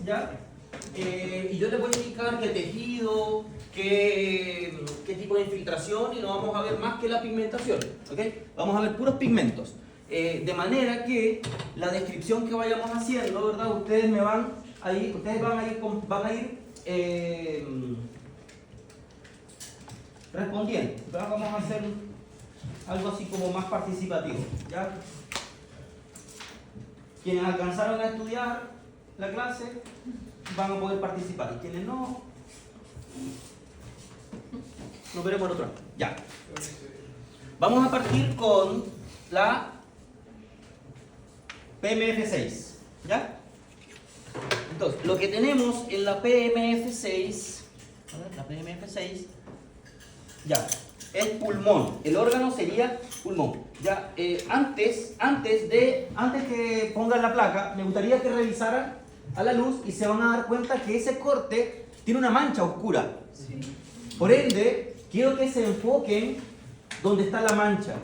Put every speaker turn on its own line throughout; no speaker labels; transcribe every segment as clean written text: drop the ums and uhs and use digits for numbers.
¿ya? Y yo les voy a indicar qué tejido, qué tipo de infiltración y no vamos a ver más que la pigmentación, ¿ok? Vamos a ver puros pigmentos. De manera que la descripción que vayamos haciendo, ¿verdad? Ustedes van a ir respondiendo. ¿Verdad? Vamos a hacer algo así como más participativo, ¿ya? Quienes alcanzaron a estudiar la clase van a poder participar y quienes no, nos veremos en otro. Ya. Vamos a partir con la PMF6, ¿ya? Entonces, lo que tenemos en la PMF6, a ver, la PMF6, ya, es pulmón. El órgano sería pulmón. Ya, antes que pongan la placa, me gustaría que revisaran a la luz y se van a dar cuenta que ese corte tiene una mancha oscura. Sí. Por ende, quiero que se enfoquen donde está la mancha,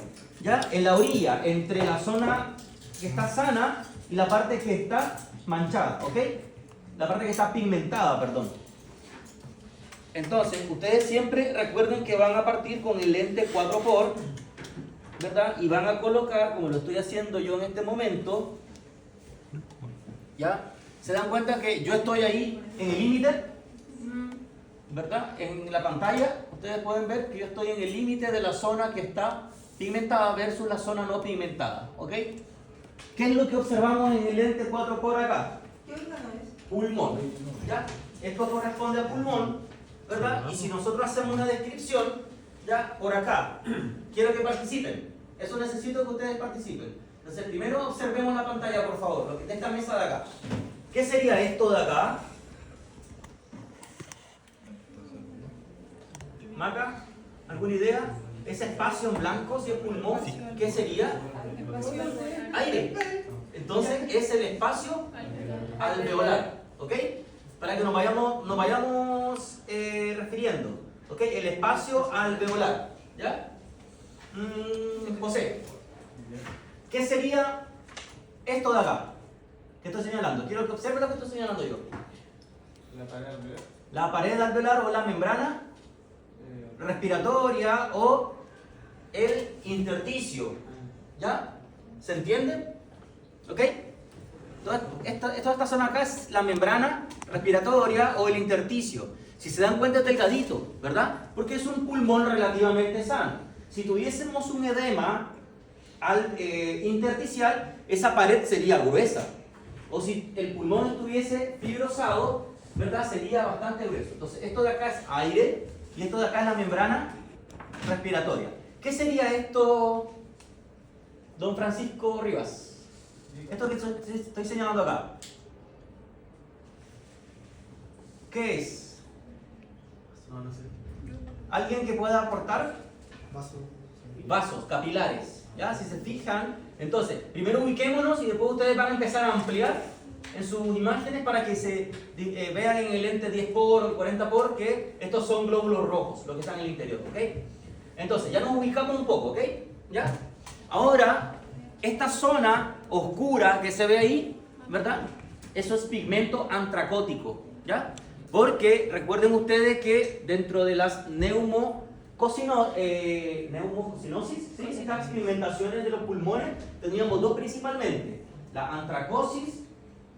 ¿ya? En la orilla, entre la zona que está sana y la parte que está manchada, ¿ok? La parte que está pigmentada, perdón. Entonces, ustedes siempre recuerden que van a partir con el lente 4x, ¿verdad? Y van a colocar, como lo estoy haciendo yo en este momento, ¿ya? ¿Se dan cuenta que yo estoy ahí en el límite? ¿Verdad? En la pantalla ustedes pueden ver que yo estoy en el límite de la zona que está pigmentada versus la zona no pigmentada, ¿ok? ¿Qué es lo que observamos en el lente 4x acá?
¿Qué órgano es?
Pulmón, ¿ya? Esto corresponde a pulmón, ¿verdad? Y si nosotros hacemos una descripción, ya, por acá, quiero que participen. Eso necesito que ustedes participen. Entonces, primero observemos la pantalla, por favor, lo que está esta mesa de acá. ¿Qué sería esto de acá? ¿Maca? ¿Alguna idea? Ese espacio en blanco, si es pulmón, ¿qué sería? Aire. Entonces, es el espacio alveolar, ¿ok? Para que nos vayamos refiriendo, ¿ok? El espacio alveolar, ¿ya? José, ¿qué sería esto de acá? ¿Qué estoy señalando? Quiero que observen lo que estoy señalando yo.
La pared alveolar.
La pared alveolar o la membrana respiratoria o el intersticio, ¿ya? ¿Se entiende? ¿Ok? Toda esta zona acá es la membrana respiratoria o el intersticio. Si se dan cuenta es delgadito, ¿verdad? Porque es un pulmón relativamente sano. Si tuviésemos un edema intersticial, esa pared sería gruesa. O si el pulmón estuviese fibrosado, ¿verdad? Sería bastante grueso. Entonces, esto de acá es aire y esto de acá es la membrana respiratoria. ¿Qué sería esto, don Francisco Rivas? Esto que estoy señalando acá. ¿Qué es? No sé. ¿Alguien que pueda aportar? Vasos capilares. ¿Ya? Si se fijan, entonces, primero ubiquémonos y después ustedes van a empezar a ampliar en sus imágenes para que se vean en el lente 10x o 40x que estos son glóbulos rojos, los que están en el interior, ¿ok? Entonces, ya nos ubicamos un poco, ¿ok? ¿Ya? Ahora, esta zona oscura que se ve ahí, ¿verdad? Eso es pigmento antracótico, ¿ya? Porque recuerden ustedes que dentro de las neumococinosis, ¿sí? Estas pigmentaciones de los pulmones, teníamos dos principalmente, la antracosis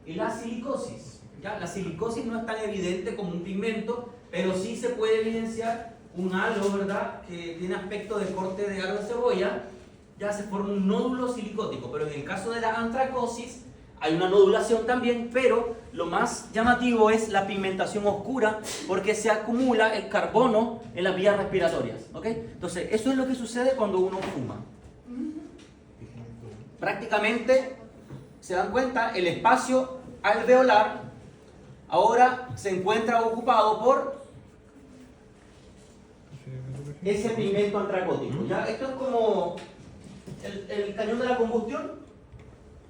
y la silicosis, ¿ya? La silicosis no es tan evidente como un pigmento, pero sí se puede evidenciar un halo, ¿verdad? Que tiene aspecto de corte de halo de cebolla, ya se forma un nódulo silicótico, pero en el caso de la antracosis hay una nodulación también, pero lo más llamativo es la pigmentación oscura porque se acumula el carbono en las vías respiratorias, ¿ok? Entonces, eso es lo que sucede cuando uno fuma. Prácticamente, se dan cuenta, el espacio alveolar ahora se encuentra ocupado por ese pigmento antracótico, ¿ya? Esto es como el cañón de la combustión.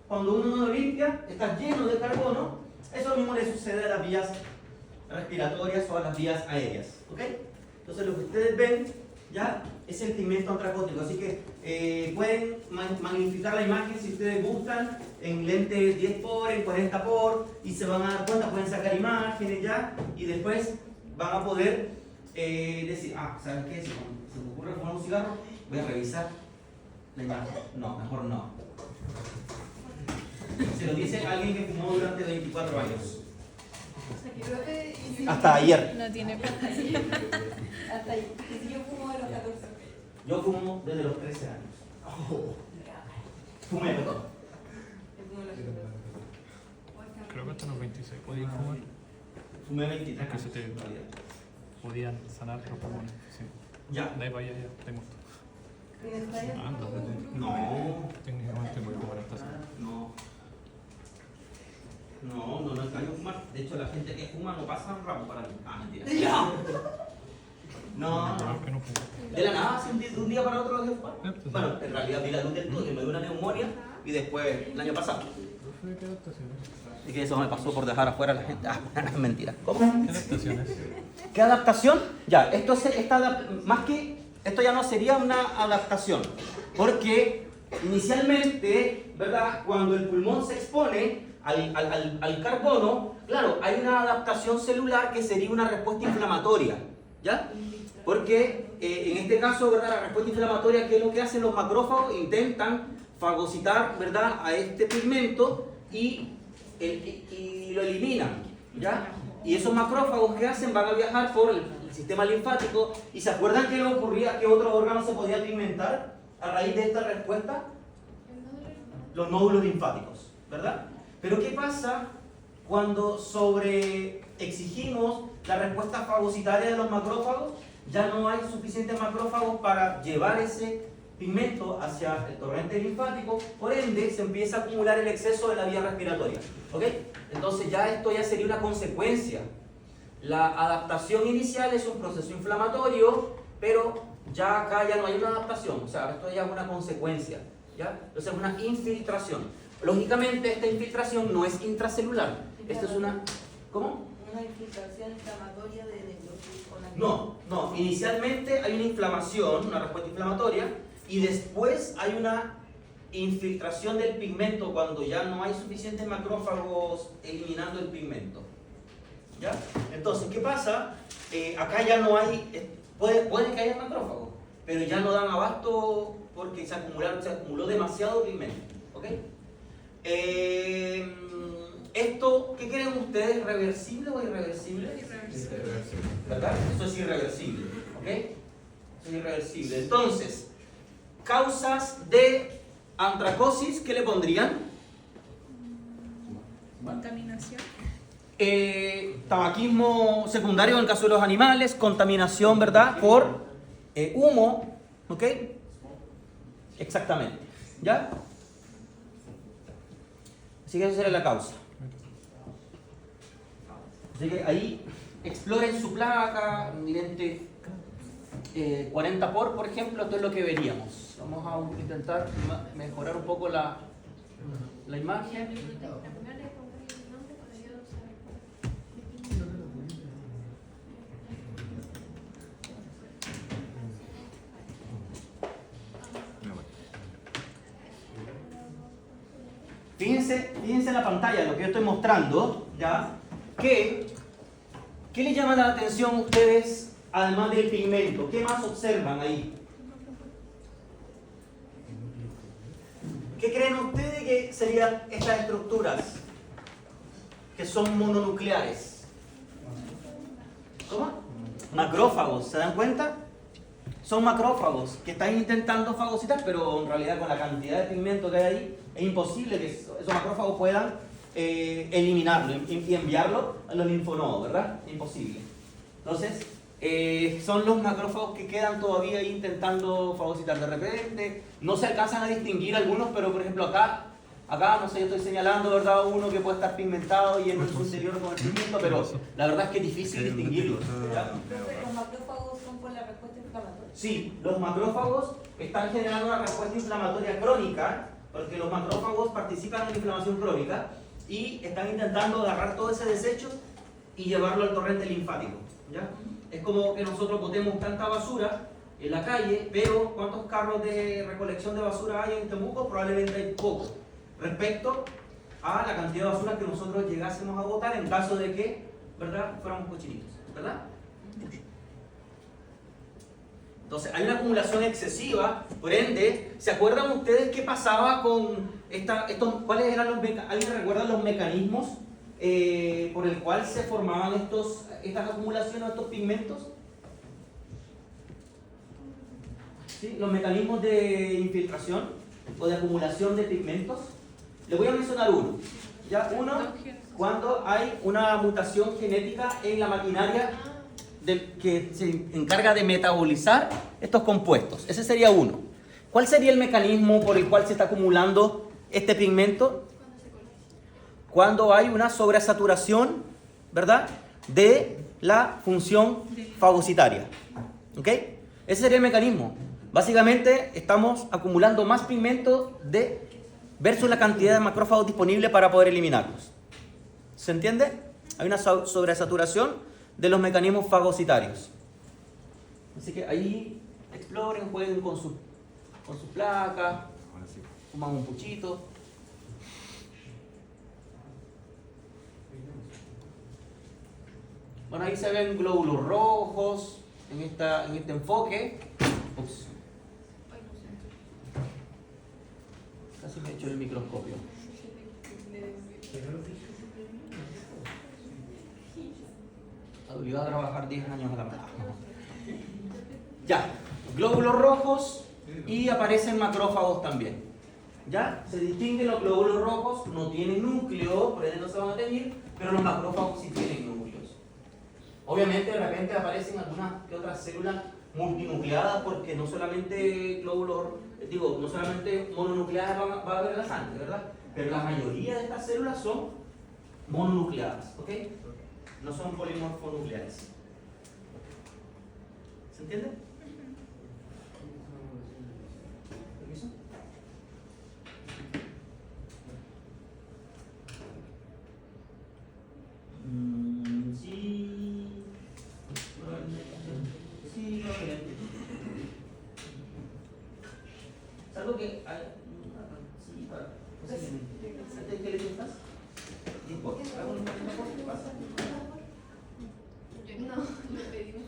Cuando uno lo limpia, está lleno de carbono. Eso mismo le sucede a las vías respiratorias o a las vías aéreas, ¿ok? Entonces lo que ustedes ven, ¿ya? Es el pigmento antracótico, así que pueden magnificar la imagen si ustedes gustan en lente 10 por, en 40 por, y se van a dar cuenta, pueden sacar imágenes ya, y después van a poder decir, ¿saben qué? Si se me ocurre fumar un cigarro, voy a revisar la imagen. No, mejor no. Se lo dice alguien que fumó durante 24 años. Hasta ayer.
No tiene pantalla.
Hasta ahí. Y yo fumo de los 14.
Yo fumo desde los 13 años. Fumé, perdón.
Yo fumo de los 14.
Creo que hasta los 26 podían fumar.
Fumé 23
Que se te-
en realidad.
Podían sanar los pulmones. Sí.
Ya.
De ahí para allá ya tengo esto. Ah, entonces
No.
técnicamente voy a fumar hasta así.
No es daño fumar. De hecho, la gente que fuma no pasa ramo para mí. Mentira. No.
Que no fumo.
De la nada, así de un día para otro dejé de fumar.
pues,
Bueno, en realidad vi la luz del túnel, me dio una neumonía y después, el año pasado.
Profe, ¿qué adaptaciones?
Y que eso me pasó por dejar afuera a la gente. Mentira. ¿Cómo?
¿Qué adaptaciones?
¿Qué adaptación? Ya, esto ya no sería una adaptación, porque inicialmente, ¿verdad? Cuando el pulmón se expone al carbono, claro, hay una adaptación celular que sería una respuesta inflamatoria, ¿ya? Porque en este caso, ¿verdad? La respuesta inflamatoria, ¿qué es lo que hacen los macrófagos? Intentan fagocitar, ¿verdad? A este pigmento y lo eliminan, ¿ya? Y esos macrófagos que hacen van a viajar por el sistema linfático. ¿Y se acuerdan que le ocurría que otro órgano se podía pigmentar a raíz de esta respuesta? Los nódulos linfáticos, ¿verdad? Pero ¿qué pasa cuando sobreexigimos la respuesta fagocitaria de los macrófagos? Ya no hay suficientes macrófagos para llevar ese pigmento hacia el torrente linfático, por ende se empieza a acumular el exceso de la vía respiratoria. ¿Ok? Entonces esto ya sería una consecuencia. La adaptación inicial es un proceso inflamatorio, pero ya acá ya no hay una adaptación, o sea, esto ya es una consecuencia, ¿ya? Entonces es una infiltración. Lógicamente esta infiltración no es intracelular, esto es una... ¿Cómo?
Una infiltración inflamatoria de necrosis con la...
No, inicialmente hay una inflamación, una respuesta inflamatoria, y después hay una infiltración del pigmento cuando ya no hay suficientes macrófagos eliminando el pigmento. ¿Ya? Entonces, ¿qué pasa? Acá ya no hay, puede que haya macrófagos, pero ya no dan abasto porque se acumuló demasiado pigmento. ¿Ok? ¿Esto qué creen ustedes? ¿Reversible o irreversible?
Irreversible.
¿Verdad? Eso es irreversible. ¿Ok? Eso es irreversible. Entonces, causas de antracosis, ¿qué le pondrían?
Contaminación.
Tabaquismo secundario en el caso de los animales, contaminación, ¿verdad? Por humo, ¿ok? Exactamente, ¿ya? Así que esa sería la causa. Así que ahí exploren su placa, lente 40 por ejemplo, esto es lo que veríamos. Vamos a intentar mejorar un poco la imagen. Fíjense en la pantalla, lo que yo estoy mostrando, ¿ya? ¿Qué les llama la atención a ustedes, además del pigmento? ¿Qué más observan ahí? ¿Qué creen ustedes que serían estas estructuras que son mononucleares? ¿Cómo? Macrófagos, ¿se dan cuenta? Son macrófagos que están intentando fagocitar, pero en realidad con la cantidad de pigmento que hay ahí, es imposible que esos macrófagos puedan eliminarlo y enviarlo a los linfonodos, ¿verdad? Imposible. Entonces, son los macrófagos que quedan todavía ahí intentando fagocitar. De repente, no se alcanzan a distinguir algunos, pero por ejemplo acá, no sé, yo estoy señalando, ¿verdad? Uno que puede estar pigmentado y en su interior con el pigmento, pero la verdad es que es difícil distinguirlo. ¿Ya?
Los macrófagos son por la respuesta inflamatoria.
Sí, los macrófagos están generando una respuesta inflamatoria crónica, porque los macrófagos participan en la inflamación crónica y están intentando agarrar todo ese desecho y llevarlo al torrente linfático. ¿Ya? Es como que nosotros botemos tanta basura en la calle, pero ¿cuántos carros de recolección de basura hay en Temuco? Probablemente hay pocos respecto a la cantidad de basura que nosotros llegásemos a botar en caso de que, ¿verdad?, fuéramos cochinitos, ¿verdad? Entonces hay una acumulación excesiva, por ende, ¿se acuerdan ustedes qué pasaba con cuáles eran ¿alguien recuerda los mecanismos por el cual se formaban estas acumulaciones, estos pigmentos? ¿Sí? Los mecanismos de infiltración o de acumulación de pigmentos. Les voy a mencionar uno. Ya, uno, cuando hay una mutación genética en la maquinaria que se encarga de metabolizar estos compuestos. Ese sería uno. ¿Cuál sería el mecanismo por el cual se está acumulando este pigmento? Cuando hay una sobresaturación, ¿verdad?, de la función fagocitaria. ¿Ok? Ese sería el mecanismo. Básicamente estamos acumulando más pigmento versus la cantidad de macrófagos disponible para poder eliminarlos. ¿Se entiende? Hay una sobresaturación de los mecanismos fagocitarios. Así que ahí exploren, jueguen con su placa, fuman un puchito. Bueno, ahí se ven glóbulos rojos en este enfoque. Ups. Casi me he hecho el microscopio. Obligado a trabajar 10 años a la mano. Ya, glóbulos rojos y aparecen macrófagos también. Ya, se distinguen los glóbulos rojos, no tienen núcleo, por ende no se van a tener, pero los macrófagos sí tienen núcleos. Obviamente de repente aparecen algunas que otras células multinucleadas porque no solamente no solamente mononucleadas va a haber en la sangre, ¿verdad? Pero la mayoría de estas células son mononucleadas, ¿ok? No son polimorfonucleares. ¿Se entiende? ¿Permiso? Sí. Sí, probablemente. Es algo que hay. Sí, para. ¿Qué le gustas? ¿Qué pasa?
No, lo pedimos.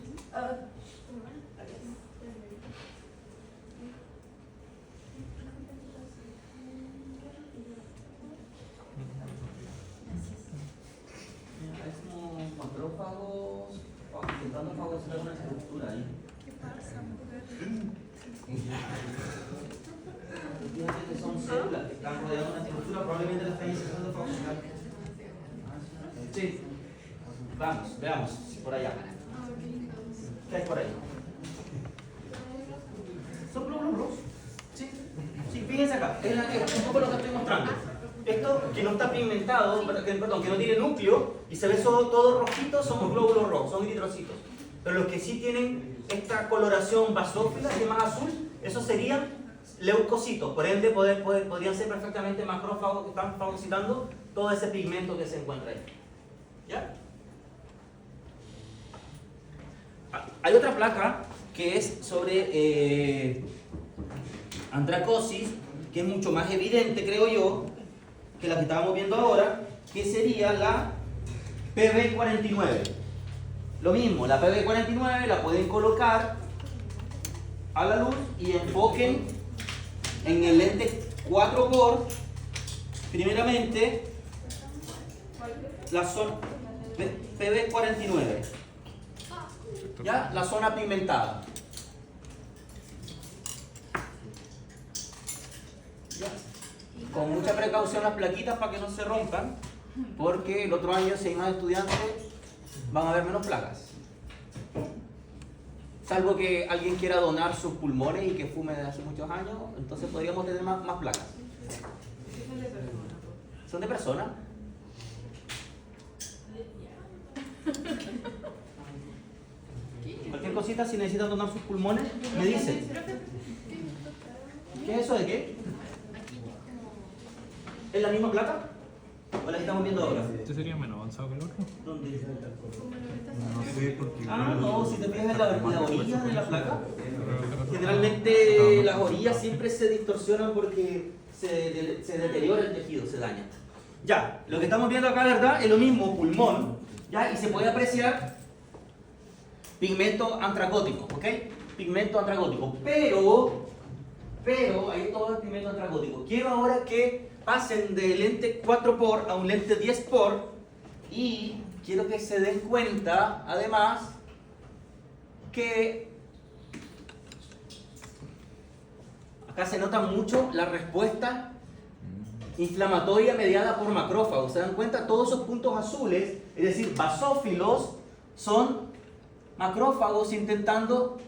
Es como macrófagos intentando fagocitar una estructura ahí.
¿Qué pasa?
Fíjate que son células que están rodeando una estructura, probablemente la están intentando fagocitar. Sí. Vamos, veamos por allá. ¿Qué hay por ahí? Son glóbulos rojos. Sí. Sí, fíjense acá. Es un poco lo que estoy mostrando. Esto que no está pigmentado, perdón, que no tiene núcleo y se ve todo rojito, son los glóbulos rojos, son eritrocitos. Pero los que sí tienen esta coloración basófila, que es más azul, esos serían leucocitos. Por ende, podrían ser perfectamente macrófagos que están fagocitando todo ese pigmento que se encuentra ahí. ¿Ya? Hay otra placa que es sobre antracosis, que es mucho más evidente, creo yo, que la que estábamos viendo ahora, que sería la PB49. Lo mismo, la PB49 la pueden colocar a la luz y enfoquen en el lente 4x, primeramente, la zona PB49. ¿Ya? La zona pigmentada. ¿Ya? Con mucha precaución las plaquitas para que no se rompan, porque el otro año, si hay más estudiantes, van a haber menos placas. Salvo que alguien quiera donar sus pulmones y que fume desde hace muchos años, entonces podríamos tener más placas. ¿Son de persona? Cualquier cosita, si necesitan donar sus pulmones, me dicen. ¿Qué es eso de qué? ¿Es la misma placa? ¿O la que estamos viendo ahora?
Este sería menos avanzado que el otro.
¿Dónde?
No sé porque.
Ah, no, si te fijas en la orilla de la placa,
Pero-
generalmente las orillas siempre se distorsionan porque se deteriora el tejido, se daña. Ya, lo que estamos viendo acá, ¿verdad? Es lo mismo, pulmón, ¿ya? Y se puede apreciar pigmento antracótico, ¿ok? Pigmento antracótico, pero ahí todo el pigmento antracótico. Quiero ahora que pasen de lente 4 por a un lente 10 por y quiero que se den cuenta, además, que acá se nota mucho la respuesta inflamatoria mediada por macrófagos. ¿Se dan cuenta? Todos esos puntos azules, es decir, basófilos, son macrófagos intentando,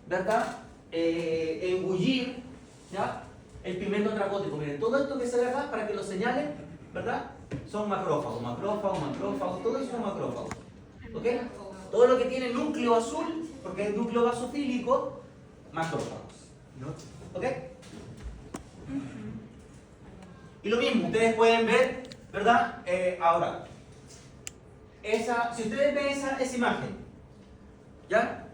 ¿verdad?, engullir, ¿ya?, el pigmento antracótico. Miren, todo esto que se ve acá, para que lo señalen, ¿verdad?, son macrófagos, todo eso son macrófagos. ¿Ok? Todo lo que tiene núcleo azul, porque es núcleo basofílico, macrófagos. ¿Ok? Y lo mismo, ustedes pueden ver, ¿verdad? Ahora, si ustedes ven esa imagen, ¿ya?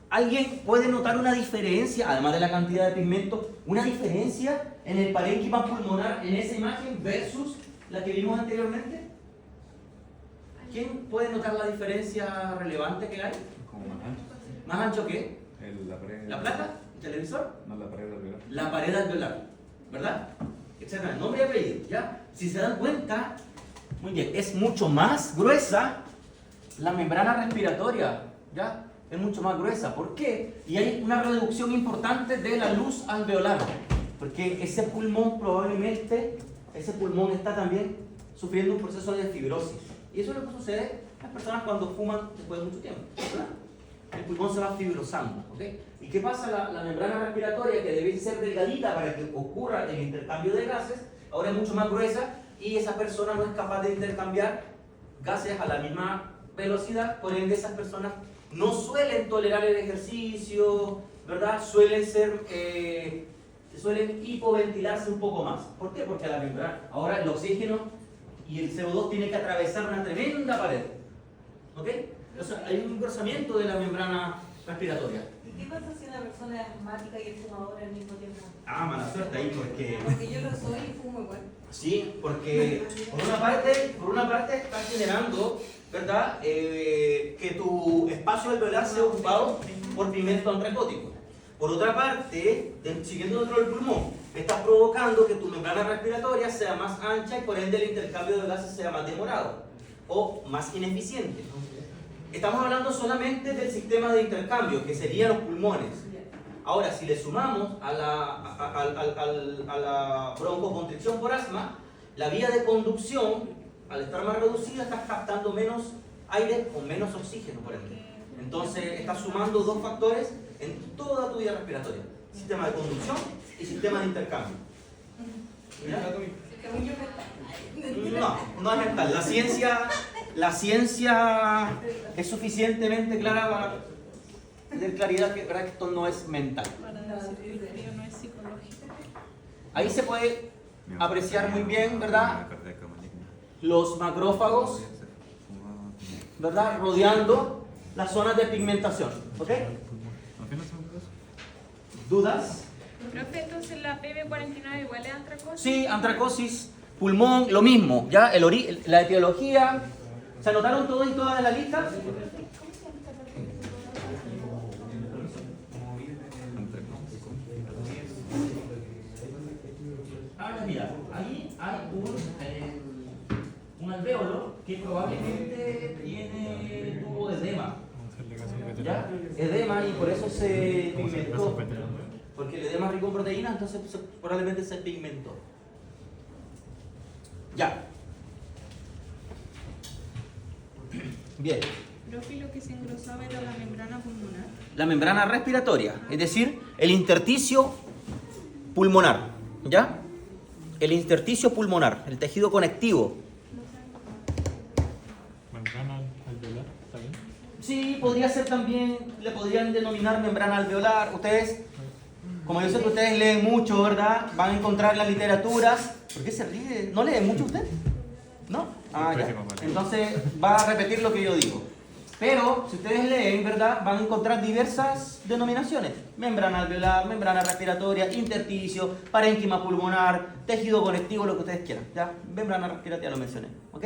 ¿Alguien puede notar una diferencia, además de la cantidad de pigmento, una diferencia en el parénquima pulmonar en esa imagen versus la que vimos anteriormente? ¿Quién puede notar la diferencia relevante que hay?
Como más ancho.
¿Más ancho que?
La pared.
¿La placa? ¿El televisor?
No, la pared alveolar.
La pared alveolar, ¿verdad? Etcétera. Nombre y apellido, ¿ya? Si se dan cuenta, muy bien, es mucho más gruesa la membrana respiratoria, ¿ya? Es mucho más gruesa. ¿Por qué? Y hay una reducción importante de la luz alveolar, porque ese pulmón probablemente, ese pulmón está también sufriendo un proceso de fibrosis. Y eso es lo que sucede a las personas cuando fuman después de mucho tiempo, ¿verdad? El pulmón se va fibrosando, ¿ok? ¿Y qué pasa? La membrana respiratoria, que debe ser delgadita para que ocurra el intercambio de gases, ahora es mucho más gruesa y esa persona no es capaz de intercambiar gases a la misma velocidad, por ende esas personas no suelen tolerar el ejercicio, ¿verdad? Suelen hipoventilarse un poco más. ¿Por qué? Porque la membrana, ahora el oxígeno y el CO2 tiene que atravesar una tremenda pared, ¿ok? Entonces hay un engrosamiento de la membrana respiratoria.
¿Y qué pasa si una persona es asmática y es fumadora al mismo tiempo?
Ah, mala suerte ahí porque...
Porque yo lo soy y fumo igual.
Sí, porque por una parte está generando, ¿verdad?, que tu espacio alveolar sea ocupado por pigmento antracótico. Por otra parte, siguiendo dentro del pulmón, estás provocando que tu membrana respiratoria sea más ancha y por ende el intercambio de gases sea más demorado o más ineficiente. Estamos hablando solamente del sistema de intercambio, que serían los pulmones. Ahora, si le sumamos a la broncoconstricción por asma, la vía de conducción, al estar más reducida, estás captando menos aire con menos oxígeno, por ejemplo. Entonces, estás sumando dos factores en toda tu vía respiratoria: sistema de conducción y sistema de intercambio. ¿Ya? No es mental. La ciencia es suficientemente clara para tener claridad que esto no es mental.
Para decir que el frío no es psicológico.
Ahí se puede apreciar muy bien, ¿verdad?, los macrófagos, ¿verdad?, rodeando las zonas de pigmentación. ¿Ok? ¿Dudas?
Profe, entonces la PB49 igual es antracosis.
Sí, antracosis, pulmón, lo mismo. ¿Ya? La etiología. ¿Se anotaron todos y todas en la lista? Ahora mira, ahí hay un alvéolo que probablemente tiene tuvo edema. ¿Ya? Edema, y por eso se pigmentó. Porque el edema es rico en proteínas, entonces probablemente se pigmentó. Ya. Bien.
Profe, lo que se engrosaba era la membrana pulmonar.
La membrana respiratoria, es decir, el intersticio pulmonar. ¿Ya? El intersticio pulmonar, el tejido conectivo.
Membrana alveolar, ¿está bien?
Sí, podría ser también, le podrían denominar membrana alveolar. Ustedes, como yo sé que ustedes leen mucho, ¿verdad?, van a encontrar las literaturas. ¿Por qué se ríe? ¿No leen mucho usted? Ah, ya.
Pésima materia.
Entonces va a repetir lo que yo digo. Pero si ustedes leen, ¿verdad? Van a encontrar diversas denominaciones. Membrana alveolar, membrana respiratoria, intersticio, parénquima pulmonar, tejido conectivo, lo que ustedes quieran. ¿Ya? Membrana respiratoria lo mencioné. ¿Ok?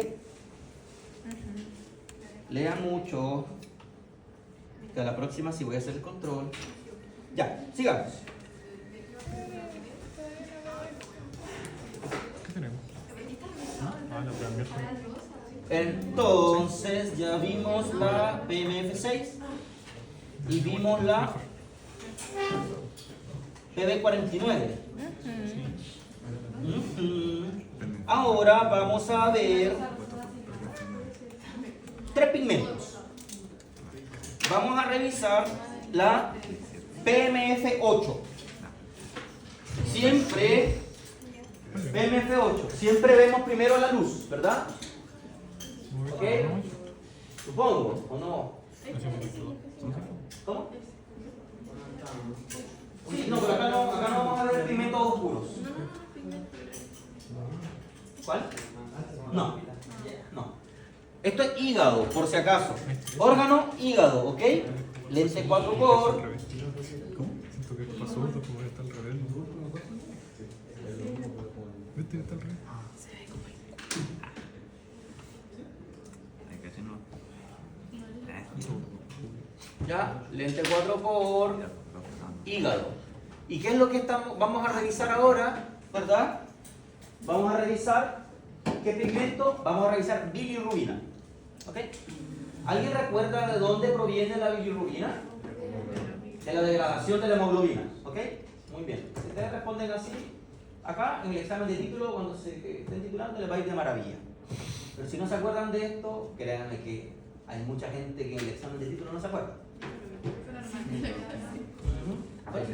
Lean mucho. Que a la próxima sí voy a hacer el control. Ya, sigamos.
¿Qué tenemos? Ah, la prueba miércoles.
Entonces ya vimos la PMF6 y vimos la PB49. Ujú. Ahora vamos a ver 3 pigmentos. Vamos a revisar la PMF8. Siempre PMF8. Siempre vemos primero la luz, ¿verdad? ¿Ok? Supongo, ¿o no? ¿Cómo? Sí, no, pero acá no vamos a ver pigmentos oscuros. ¿Cuál? No. No. Esto es hígado, por si acaso. Órgano, hígado, ¿ok? Lente 4 por.
¿Cómo? Siento que pasó, como está al revés. ¿Viste que está al revés?
Ya, lente 4 por hígado. ¿Y qué es lo que vamos a revisar ahora? ¿Verdad? Vamos a revisar qué pigmento. Vamos a revisar bilirrubina. ¿Ok? ¿Alguien recuerda de dónde proviene la bilirrubina? De la degradación de la hemoglobina. ¿Ok? Muy bien. Si ustedes responden así, acá en el examen de título, cuando se estén titulando, les va a ir de maravilla. Pero si no se acuerdan de esto, créanme que hay mucha gente que en el examen de título no se acuerda.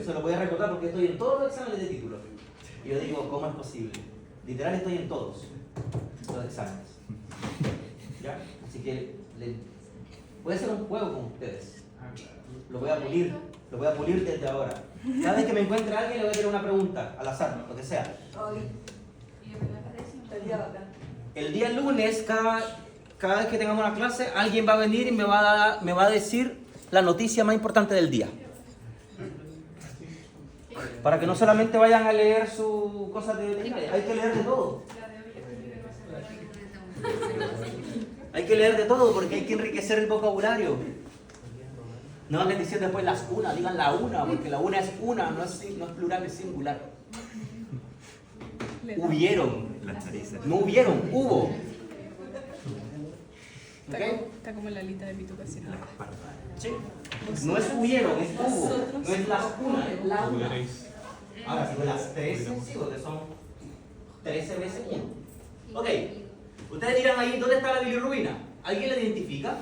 Se lo voy a recordar porque estoy en todos los exámenes de título. Y yo digo, ¿cómo es posible? Literal estoy en todos los exámenes. ¿Ya? Así que voy a hacer un juego con ustedes. Lo voy a pulir desde ahora. Cada vez que me encuentre a alguien le voy a hacer una pregunta, al azar, lo que sea. El día lunes, cada vez que tengamos una clase, alguien va a venir y me va a decir la noticia más importante del día. Para que no solamente vayan a leer su cosa de biología, hay que leer de todo. Hay que leer de todo porque hay que enriquecer el vocabulario. No anden diciendo después las una, digan la una, porque la una es una, no es plural, es singular. Hubieron. No hubieron, hubo. ¿Ok?
Está como la lista de Pituca.
Sí. No es hubieron, es hubo. No es las una, es la una.
Hubierais.
Ahora, si las 13, sí, porque son 13 veces 1. Ok. Ustedes dirán ahí, ¿dónde está la bilirrubina? ¿Alguien la identifica?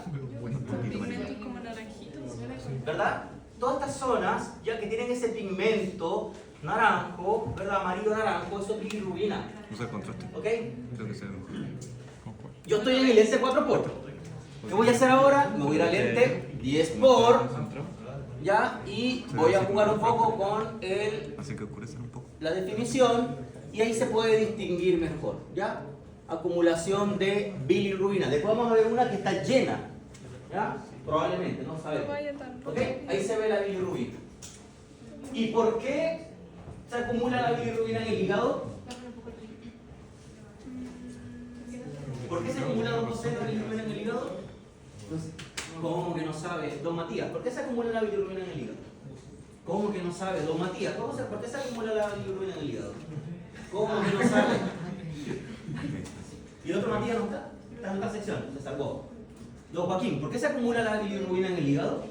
Pigmentos como naranjitos.
¿Verdad? Todas estas zonas, ya que tienen ese pigmento naranjo, ¿verdad? Amarillo-naranjo, eso es bilirrubina.
Usa el contraste.
¿Ok?
Creo que sea.
¿Con cuál?
Yo estoy en el lente 4 por. ¿Qué voy a hacer ahora? Me voy a ir al lente 10 por. ¿Ya? Y voy a jugar un poco con
Así que oscurecer un poco.
la definición y ahí se puede distinguir mejor. ¿Ya? Acumulación de bilirrubina. Después vamos a ver una que está llena. ¿Ya? Probablemente, no
No
sabemos.
vaya tanto.
¿Ok? Ahí se ve la bilirrubina. ¿Y por qué se acumula la bilirrubina en el hígado? ¿Por qué se acumula 2% de bilirrubina en el hígado? ¿Cómo que no sabe? Don Matías, ¿por qué se acumula la bilirrubina en el hígado? ¿Cómo que no sabe? Don Matías, ¿por qué se acumula la bilirrubina en el hígado? ¿Cómo que no sabe? Y el otro Matías no está. Está en otra sección, se salvó. Don Joaquín, ¿por qué se acumula la bilirrubina en el hígado?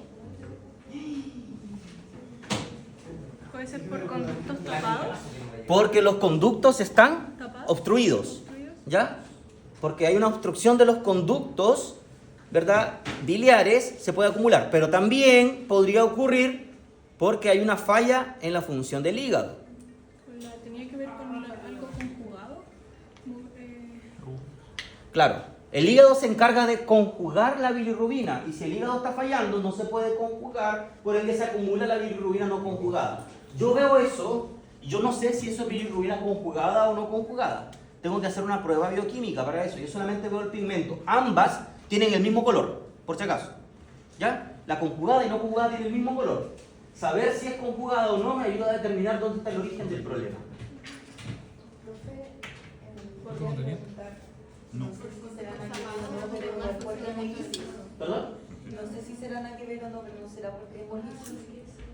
Puede ser por conductos tapados.
Porque los conductos están
¿Tapados?
obstruidos. ¿Ya? Porque hay una obstrucción de los conductos, ¿verdad? Biliares, se puede acumular. Pero también podría ocurrir porque hay una falla en la función del hígado.
¿Tenía que ver con algo conjugado?
Claro, el hígado se encarga de conjugar la bilirrubina. Y si el hígado está fallando, no se puede conjugar, por ende se acumula la bilirrubina no conjugada. Yo veo eso y yo no sé si eso es bilirrubina conjugada o no conjugada. tengo que hacer una prueba bioquímica para eso. Yo solamente veo el pigmento. Ambas tienen el mismo color, por si acaso. ¿Ya? La conjugada y no conjugada tienen el mismo color. Saber si es conjugada o no me ayuda a determinar dónde está el origen del problema.
¿Cómo tenía?
No.
¿Perdón?
No sé si será nada que ver o no, pero no será porque es molísimo.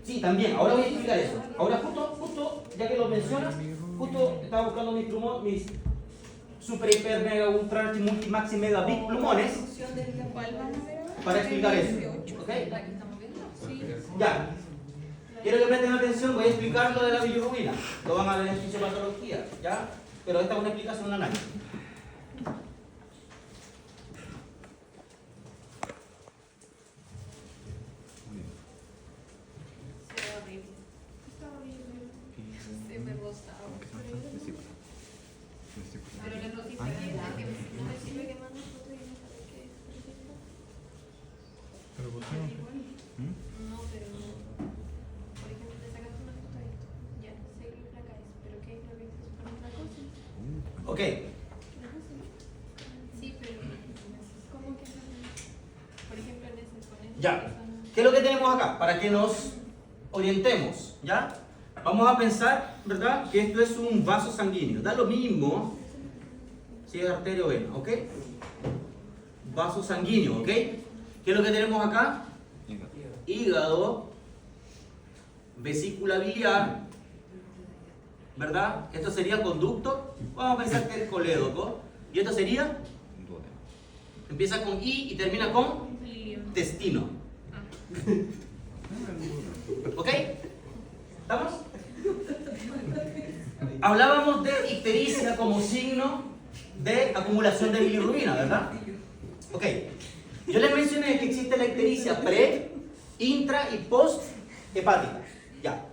Sí, también. Ahora voy a explicar eso. Ahora justo, ya que lo mencionas, justo estaba buscando mis plumones, mis super, hiper, mega, ultra, archi, multi, maxi, mega, big plumones
¿Cuál vamos a ver ahora?
para explicar eso. ¿Ok?
¿La que estamos viendo? Sí.
Ya. Quiero que presten atención, voy a explicar lo de la bilirrubina. Lo van a ver en fisiopatología, ¿ya? Pero esta es una explicación, un análisis.
Se ve horrible. Está horrible. Se me rosado. Pero la noticia que no me sirve que mando foto y no sabe qué es, por ejemplo.
Pero ¿por qué no?
No, pero por ejemplo te sacaste una foto de esto. Ya, sé que placa es, pero ¿qué es lo que se supone otra cosa?
Ok.
Sí, pero ¿cómo que no? Por ejemplo en ese con esta
Ya.
persona.
¿Qué es lo que tenemos acá? Para que nos orientemos, ¿ya? Vamos a pensar, ¿verdad? Que esto es un vaso sanguíneo. Da lo mismo si es arteria o vena, ¿ok? Vaso sanguíneo, ¿ok? ¿Qué es lo que tenemos acá? Hígado, vesícula biliar, ¿verdad? Esto sería conducto. Vamos a pensar que es colédoco. Y esto sería, empieza con I y termina con
Lilio.
intestino. ¿Ok? ¿Estamos? Hablábamos de ictericia como signo de acumulación de bilirrubina, ¿verdad? Ok. Yo les mencioné que existe la ictericia pre, intra y post hepática. Ya.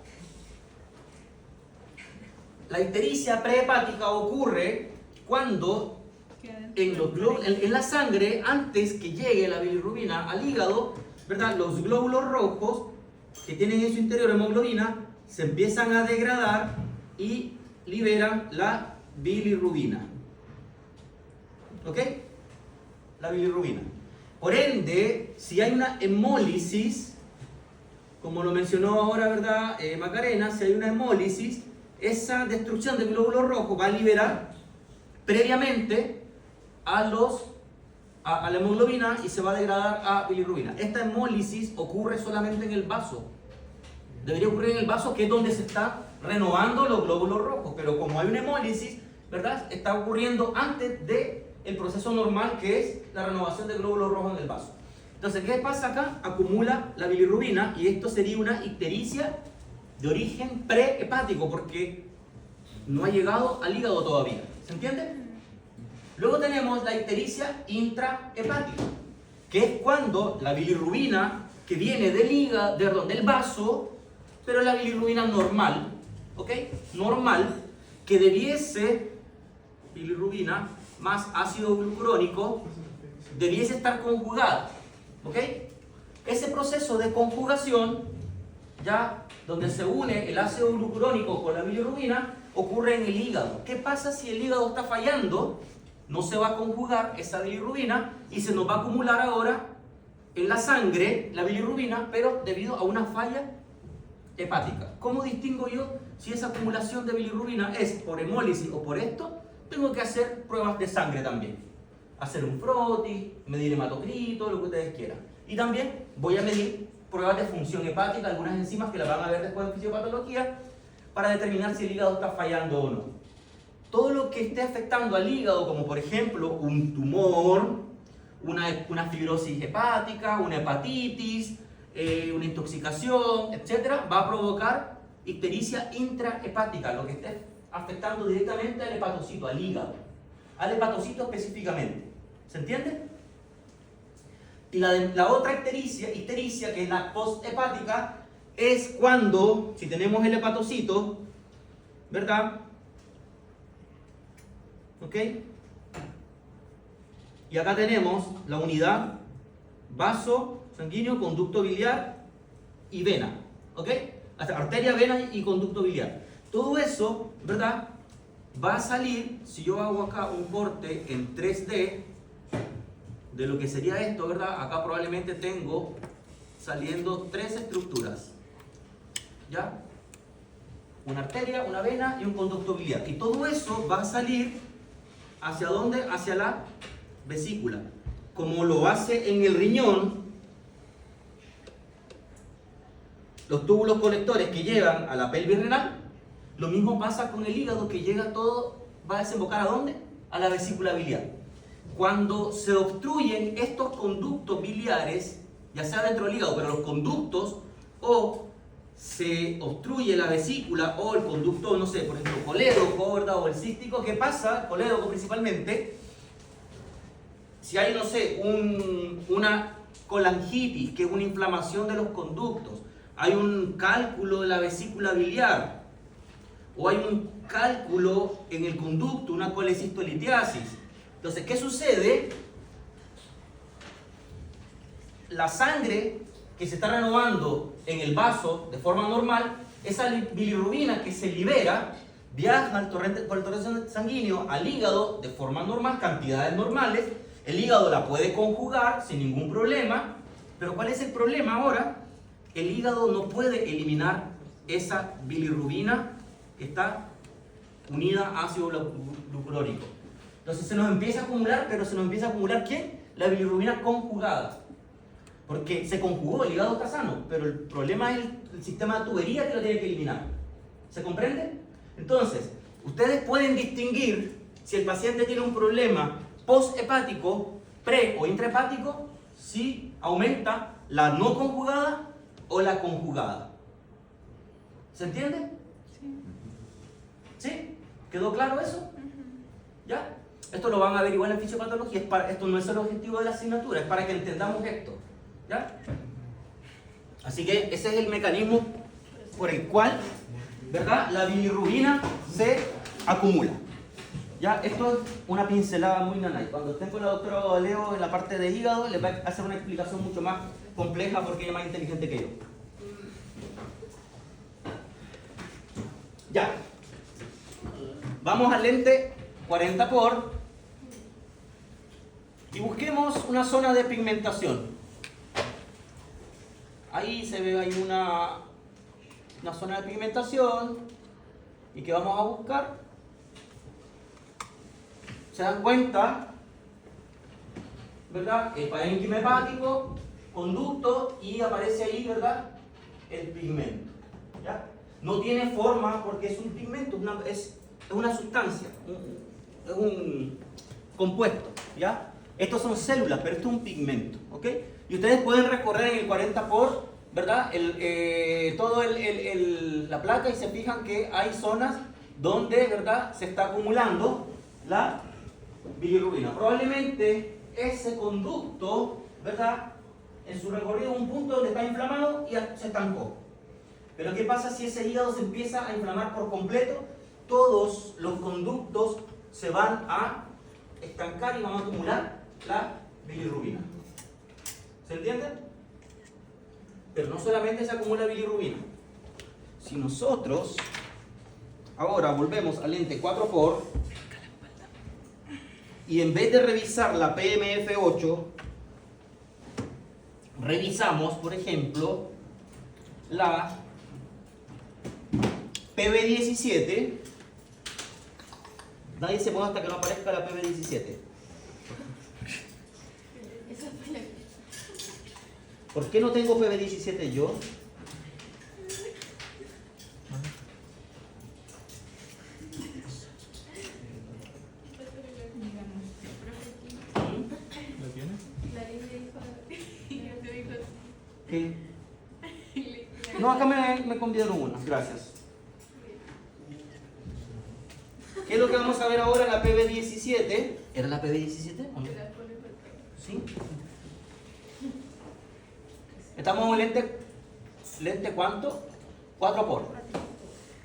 La ictericia prehepática ocurre cuando en la sangre, antes que llegue la bilirrubina al hígado, ¿verdad? Los glóbulos rojos que tienen en su interior hemoglobina se empiezan a degradar y liberan la bilirrubina. ¿Ok? La bilirrubina. Por ende, si hay una hemólisis, como lo mencionó ahora, ¿verdad? Macarena, si hay una hemólisis, esa destrucción de glóbulos rojos va a liberar previamente a la hemoglobina y se va a degradar a bilirrubina. Esta hemólisis ocurre solamente en el vaso. Debería ocurrir en el vaso, que es donde se está renovando los glóbulos rojos, pero como hay una hemólisis, ¿verdad? Está ocurriendo antes del proceso normal, que es la renovación de glóbulos rojos en el vaso. Entonces, ¿qué pasa acá? Acumula la bilirrubina y esto sería una ictericia de origen prehepático, porque no ha llegado al hígado todavía. ¿Se entiende? Luego tenemos la ictericia intrahepática, que es cuando la bilirrubina que viene del hígado, del vaso, pero la bilirrubina normal, ¿ok? Normal, que debiese, bilirrubina más ácido glucurónico, debiese estar conjugada, ¿ok? Ese proceso de conjugación, ya donde se une el ácido glucurónico con la bilirrubina, ocurre en el hígado. ¿Qué pasa si el hígado está fallando? No se va a conjugar esa bilirrubina y se nos va a acumular ahora en la sangre la bilirrubina, pero debido a una falla hepática. ¿Cómo distingo yo si esa acumulación de bilirrubina es por hemólisis o por esto? Tengo que hacer pruebas de sangre también. Hacer un frotis, medir hematocrito, lo que ustedes quieran. Y también voy a medir pruebas de función hepática, algunas enzimas que las van a ver después en fisiopatología, para determinar si el hígado está fallando o no. Todo lo que esté afectando al hígado, como por ejemplo un tumor, una fibrosis hepática, una hepatitis, una intoxicación, etc., va a provocar ictericia intrahepática, lo que esté afectando directamente al hepatocito, al hígado, al hepatocito específicamente. ¿Se entiende? Y la otra ictericia, que es la posthepática, es cuando, si tenemos el hepatocito, ¿verdad? ¿Ok? Y acá tenemos la unidad vaso sanguíneo, conducto biliar y vena. ¿Ok? Arteria, vena y conducto biliar. Todo eso, ¿verdad? va a salir, si yo hago acá un corte en 3D, de lo que sería esto, ¿verdad? Acá probablemente tengo saliendo 3 estructuras, ¿ya? Una arteria, una vena y un conducto biliar. Y todo eso va a salir, ¿hacia dónde? Hacia la vesícula. Como lo hace en el riñón, los túbulos colectores que llegan a la pelvis renal, lo mismo pasa con el hígado, que llega todo, va a desembocar ¿a dónde? A la vesícula biliar. Cuando se obstruyen estos conductos biliares, ya sea dentro del hígado, pero los conductos, o se obstruye la vesícula o el conducto, no sé, por ejemplo, colédoco, ¿verdad? O el cístico, ¿qué pasa? Colédoco principalmente. Si hay, no sé, una colangitis, que es una inflamación de los conductos, hay un cálculo de la vesícula biliar, o hay un cálculo en el conducto, una colecistolitiasis. Entonces, ¿qué sucede? La sangre que se está renovando en el vaso de forma normal, esa bilirrubina que se libera, viaja por el torrente sanguíneo al hígado de forma normal, cantidades normales. El hígado la puede conjugar sin ningún problema, pero ¿cuál es el problema ahora? El hígado no puede eliminar esa bilirrubina que está unida a ácido glucurónico. Entonces se nos empieza a acumular, pero se nos empieza a acumular ¿quién? La bilirrubina conjugada. Porque se conjugó, el hígado está sano, pero el problema es el sistema de tubería que lo tiene que eliminar. ¿Se comprende? Entonces, ustedes pueden distinguir si el paciente tiene un problema posthepático, pre o intrahepático, si aumenta la no conjugada o la conjugada. ¿Se entiende? ¿Sí? ¿Quedó claro eso? ¿Ya? Esto lo van a averiguar en fisiopatología. Esto no es el objetivo de la asignatura, es para que entendamos esto. ¿Ya? Así que ese es el mecanismo por el cual, ¿verdad?, la bilirrubina se acumula. ¿Ya? Esto es una pincelada muy nanay. Cuando estén con la doctora Leo en la parte de hígado, les va a hacer una explicación mucho más compleja porque ella es más inteligente que yo. Ya. Vamos al lente 40 por y busquemos una zona de pigmentación. Ahí se ve, hay una zona de pigmentación. ¿Y qué vamos a buscar? ¿Se dan cuenta? ¿Verdad? El parénquima hepático, conducto, y aparece ahí, ¿verdad?, el pigmento. ¿Ya? No tiene forma porque es un pigmento, es una sustancia, es un compuesto. ¿Ya? Estos son células, pero esto es un pigmento. ¿Ok? Y ustedes pueden recorrer en el 40 por, ¿verdad?, la placa, y se fijan que hay zonas donde, ¿verdad?, se está acumulando la bilirrubina. Probablemente ese conducto, ¿verdad?, en su recorrido un punto donde está inflamado y se estancó. Pero ¿qué pasa si ese hígado se empieza a inflamar por completo? Todos los conductos se van a estancar y van a acumular la bilirrubina. ¿Se entiende? Pero no solamente se acumula bilirrubina. Si nosotros ahora volvemos al lente 4 por y en vez de revisar la PMF8, revisamos, por ejemplo, la PB17. Nadie se mueva hasta que no aparezca la PB17. ¿Por qué no tengo PB17 yo?
¿La tienes?
¿Qué? No, acá me convidaron una, gracias. ¿Qué es lo que vamos a ver ahora en la PB17? ¿Era la PB17 o no? ¿Sí? Estamos en lente ¿cuánto? 4 por.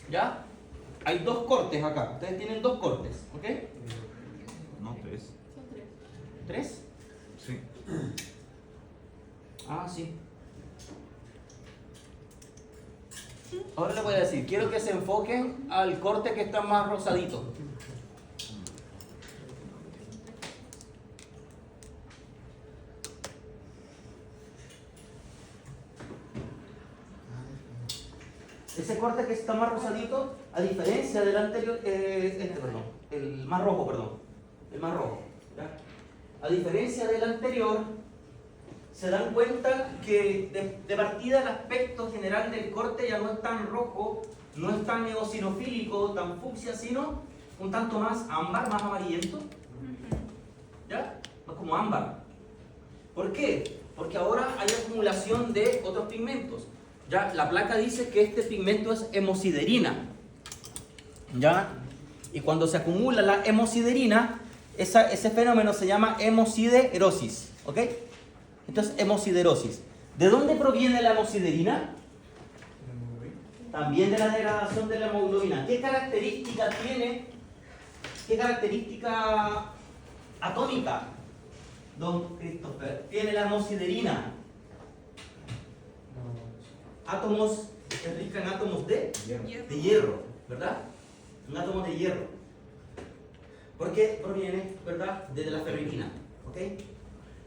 ¿Ya? Hay 2 cortes acá. Ustedes tienen 2 cortes, ¿ok?
No, 3.
¿3?
Sí.
Ah, sí. Ahora les voy a decir, quiero que se enfoquen al corte que está más rosadito. Ese corte que está más rosadito, a diferencia del anterior, el más rojo, perdón. El más rojo. ¿Ya? A diferencia del anterior, se dan cuenta que de partida el aspecto general del corte ya no es tan rojo, no es tan eosinofílico, tan fucsia, sino un tanto más ámbar, más amarillento. ¿Ya? Más como ámbar. ¿Por qué? Porque ahora hay acumulación de otros pigmentos. ¿Ya? La placa dice que este pigmento es hemosiderina. ¿Ya? Y cuando se acumula la hemosiderina, ese fenómeno se llama hemosiderosis. ¿Ok? Entonces, hemosiderosis. ¿De dónde proviene la hemosiderina? También de la degradación de la hemoglobina. ¿Qué característica tiene? ¿Qué característica atómica, don Christopher, tiene la hemosiderina? Átomos, es rica en átomos de hierro, ¿verdad? Un átomo de hierro. ¿Por qué proviene, verdad? De la ferritina. ¿Ok?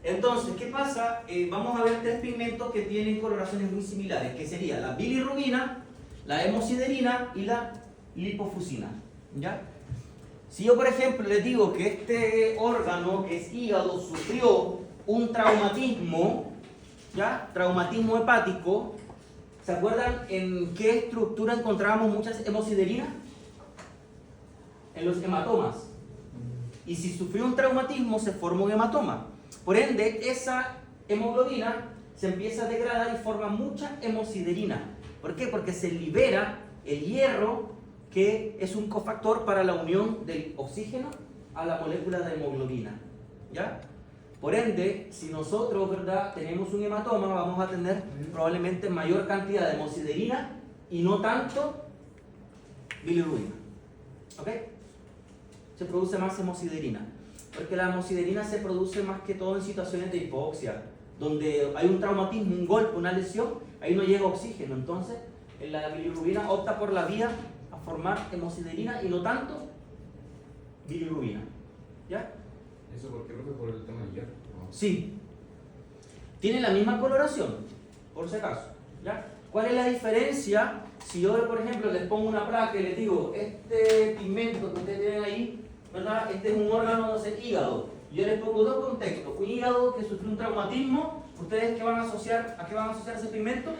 Entonces, ¿qué pasa? Vamos a ver tres pigmentos que tienen coloraciones muy similares, que sería la bilirrubina, la hemosiderina y la lipofuscina. ¿Ya? Si yo, por ejemplo, les digo que este órgano, que es hígado, sufrió un traumatismo, ¿ya? Traumatismo hepático, ¿se acuerdan en qué estructura encontrábamos muchas hemosiderinas? En los hematomas. Y si sufrió un traumatismo, se formó un hematoma. Por ende, esa hemoglobina se empieza a degradar y forma mucha hemosiderina. ¿Por qué? Porque se libera el hierro, que es un cofactor para la unión del oxígeno a la molécula de hemoglobina. ¿Ya? Por ende, si nosotros, ¿verdad?, tenemos un hematoma, vamos a tener probablemente mayor cantidad de hemosiderina y no tanto bilirrubina. ¿Ok? Se produce más hemosiderina. Porque la hemosiderina se produce más que todo en situaciones de hipoxia, donde hay un traumatismo, un golpe, una lesión, ahí no llega oxígeno. Entonces, la bilirrubina opta por la vía a formar hemosiderina y no tanto bilirrubina. ¿Ya?
¿Eso por qué, profe? Por el tema del hierro, ¿no?
Sí. Tiene la misma coloración, por si acaso. ¿Ya? ¿Cuál es la diferencia? Si yo, por ejemplo, les pongo una placa y les digo, este pigmento que ustedes tienen ahí, ¿verdad? Este es un órgano, no sé, hígado. Yo les pongo dos contextos. Un hígado que sufrió un traumatismo, ¿ustedes qué van a asociar? ¿A qué van a asociar ese pigmento?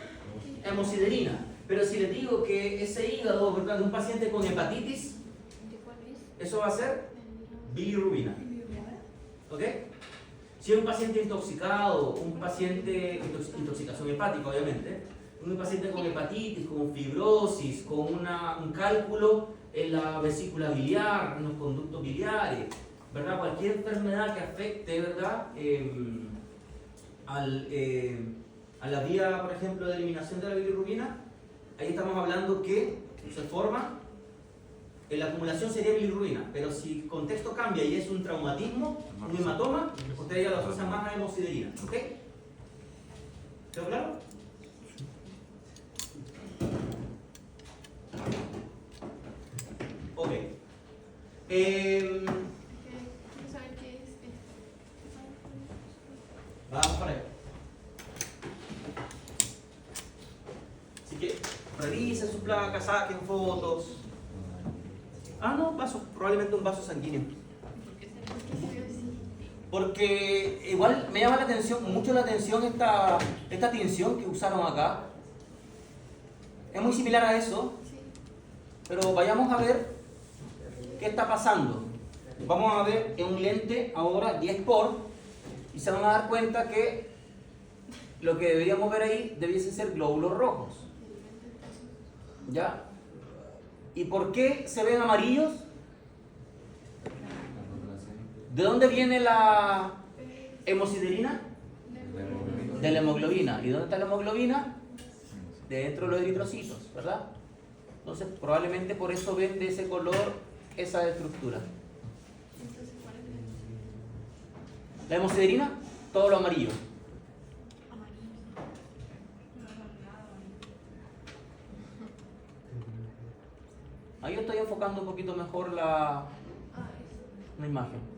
Hemosiderina. Pero si les digo que ese hígado, ¿verdad?, de un paciente con hepatitis,
¿De cuál es?
eso va a ser bilirrubina. ¿Ok? Si es un paciente intoxicado, un paciente, intoxicación hepática obviamente, un paciente con hepatitis, con fibrosis, con un cálculo en la vesícula biliar, en los conductos biliares, ¿verdad? Cualquier enfermedad que afecte, ¿verdad?, a la vía, por ejemplo, de eliminación de la bilirrubina, ahí estamos hablando que se forma, la acumulación sería bilirrubina, pero si el contexto cambia y es un traumatismo, un hematoma, ustedes ya lo asocian más a hemosiderina. ¿Ok? ¿Quedó claro? Ok.
Quiero saber qué es esto.
Vamos para allá. Así que revisen sus placas, saquen fotos. Ah, no, vaso, probablemente un vaso sanguíneo.
¿Por qué se ve así?
Porque igual me llama mucho la atención esta tinción que usaron acá. Es muy similar a eso,
Sí.
pero vayamos a ver qué está pasando. Vamos a ver en un lente ahora 10 por y se van a dar cuenta que lo que deberíamos ver ahí debiesen ser glóbulos rojos. ¿Ya? ¿Y por qué se ven amarillos? ¿De dónde viene la hemosiderina? De la hemoglobina. ¿Y dónde está la hemoglobina? Dentro de los eritrocitos, ¿verdad? Entonces, probablemente por eso ven de ese color esa estructura.
Entonces, ¿cuál es
La hemosiderina, todo lo amarillo.
amarillo?
Ahí yo estoy enfocando un poquito mejor la imagen.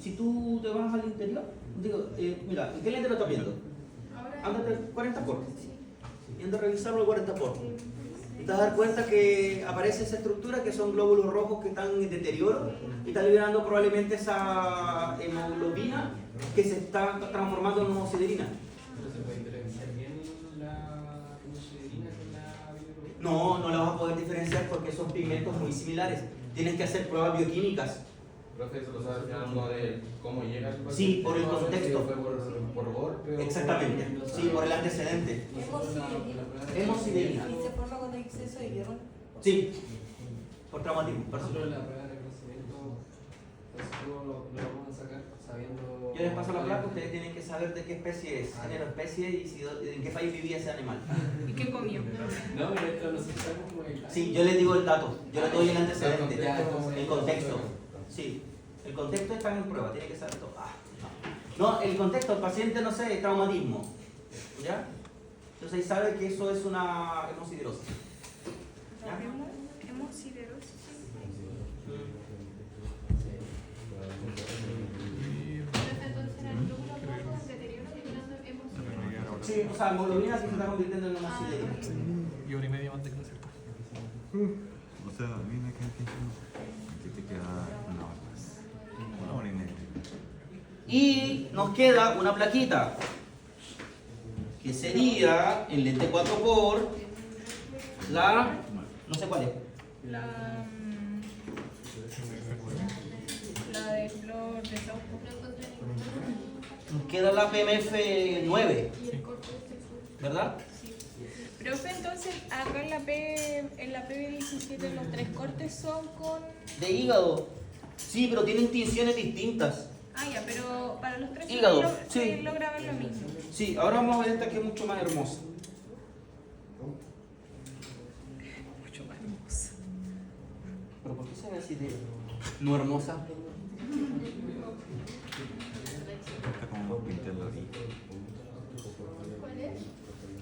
si tú te vas al interior, digo, mira, ¿en qué lente lo estás viendo?
Ahora.
Ándate 40 por.
Sí.
Y anda a revisarlo al 40 por. Y te vas a dar cuenta que aparece esa estructura que son glóbulos rojos que están en deterioro y está liberando probablemente esa hemoglobina que se está transformando en homociderina.
¿No se puede diferenciar bien la hemosiderina con la bilirrubina?
No, no la vas a poder diferenciar porque son pigmentos muy similares. Tienes que hacer pruebas bioquímicas.
Profe, eso lo sabe al final uno de cómo llega al paciente.
Sí, por el
No sé si
contexto.
fue por golpe o
Exactamente, sí, por el antecedente. Hemosiderina.
¿Y se forma cuando hay exceso de hierro?
Sí, por traumatismo. por eso.
Nosotros en la prueba de reconocimiento, eso lo vamos a sacar sabiendo.
Yo les paso la placa, ustedes tienen que saber de qué especie es, género, especie y si, en qué país vivía ese animal.
¿Y qué comió?
No, pero esto nosotros sabemos como el.
Sí, yo les digo el dato, yo les doy el antecedente,
Ya,
el contexto. Sí, el contexto está en prueba, tiene que saber todo. No, el contexto, el paciente, no sé, traumatismo. ¿Ya? Entonces ahí sabe que eso es una hemosiderosis. ¿Ya?
Hemosiderosis. Entonces era el glóbulo rojo en deterioro liberando hemosiderosis.
Sí, o sea, hemoglobina que se está convirtiendo en hemosiderina.
Y hora y media más de clase.
O sea, a mí me queda que te queda una hora más. Una hora y media.
Y nos queda una plaquita, que sería el lente 4x, la, no sé cuál es.
La de flor de Sauco. No encontré ninguna.
Nos queda la PMF9,
Y el corte sexual.
¿verdad?
Sí. Profe, entonces acá en la PB17 los 3 cortes son con.
De hígado. Sí, pero tienen tinciones distintas.
Ah, ya, pero para los 3
Hígado,
se
sí.
logra ver lo mismo.
Sí, ahora vamos a ver esta que es mucho más hermosa.
Mucho más hermoso.
¿Pero por qué se ve así de no hermosa?
Está como pintando ahí.
¿Cuál es?